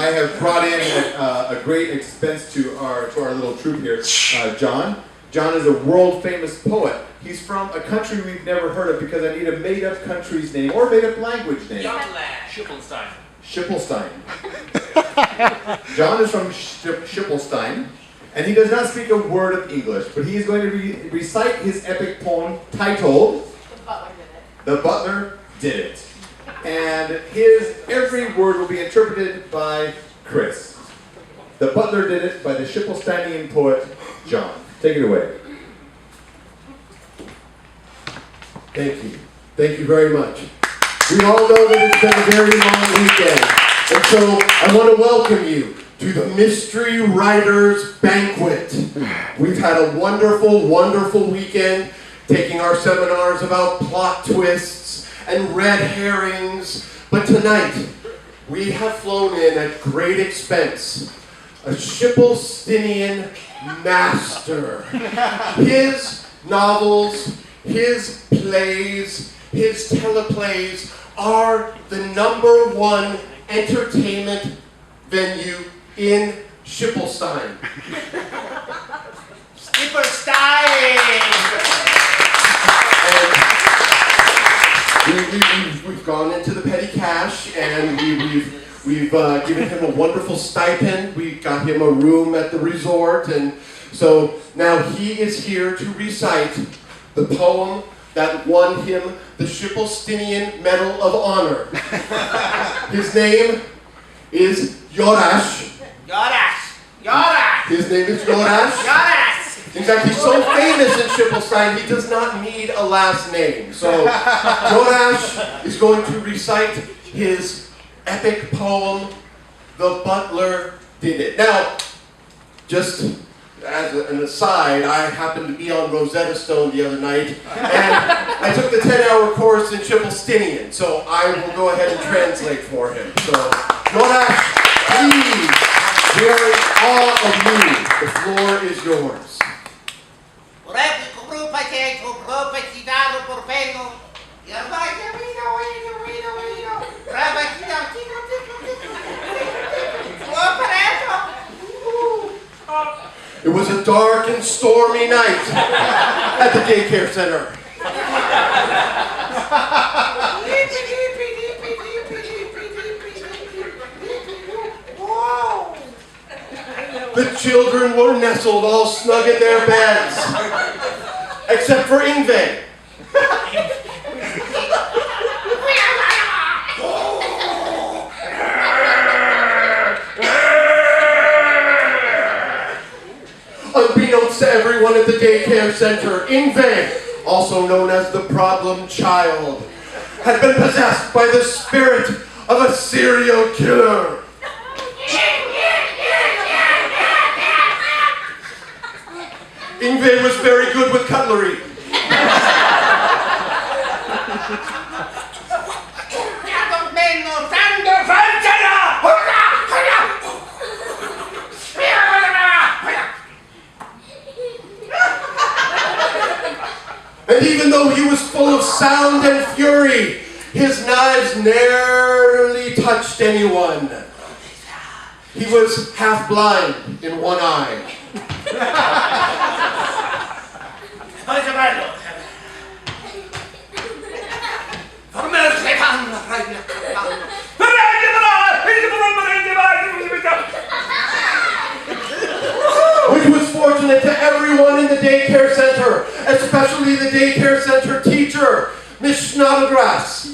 I have brought in a great expense to our little troupe here, John. John is a world famous poet. He's from a country we've never heard of because I need a made up country's name or made up language name. Schippelstein. Schippelstein. John is from Schippelstein, and he does not speak a word of English, but he is going to recite his epic poem titled The Butler Did It. And every word will be interpreted by Chris. The Butler Did It by the Schippelsteinian poet, John. Take it away. Thank you. Thank you very much. We all know that it's been a very long weekend. And so I want to welcome you to the Mystery Writers Banquet. We've had a wonderful, wonderful weekend taking our seminars about plot twists and red herrings. But tonight, we have flown in at great expense a Schippelsteinian master. His novels, his plays, his teleplays are the #1 entertainment venue in Schippelstein. And we've gone into the petty cash, and we've given him a wonderful stipend. We got him a room at the resort, and so now he is here to recite the poem that won him the Schippelsteinian Medal of Honor. His name is Yorash. His name is Yorash. In fact, he's so famous in Schippelstein, he does not need a last name. So Yorash is going to recite his epic poem, The Butler Did It. Now, just as an aside, I happened to be on Rosetta Stone the other night, and I took the 10-hour course in Schippelsteinian, so I will go ahead and translate for him. So, Yorash, please, we are in awe of you. The floor is yours. It was a dark and stormy night at the daycare center. The children were nestled all snug in their beds, except for Ingve. Unbeknownst to everyone at the daycare center, Ingve, also known as the problem child, had been possessed by the spirit of a serial killer. Ingve was very good with cutlery. And even though he was full of sound and fury, his knives nearly touched anyone. He was half blind in one eye. Which was fortunate to everyone in the daycare center, especially the daycare center teacher, Miss Snodgrass.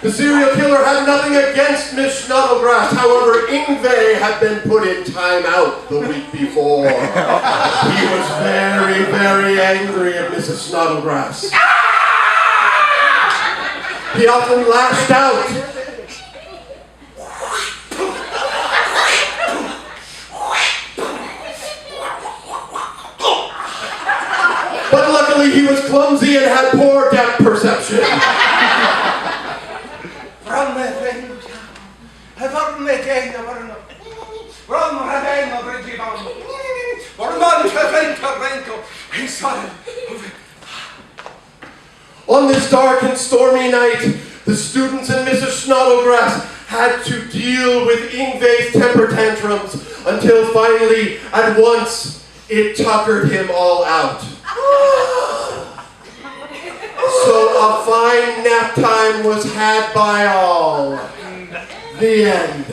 The serial killer had nothing against Miss Snodgrass. However, Ingve had been put in timeout the week before. He was very, very angry at Mrs. Snodgrass. He often lashed out. But luckily he was clumsy and had poor depth perception. Wrinkle, wrinkle, inside. On this dark and stormy night, the students and Mrs. Snodgrass had to deal with Ingve's temper tantrums until finally, at once, it tuckered him all out. So a fine nap time was had by all. The end.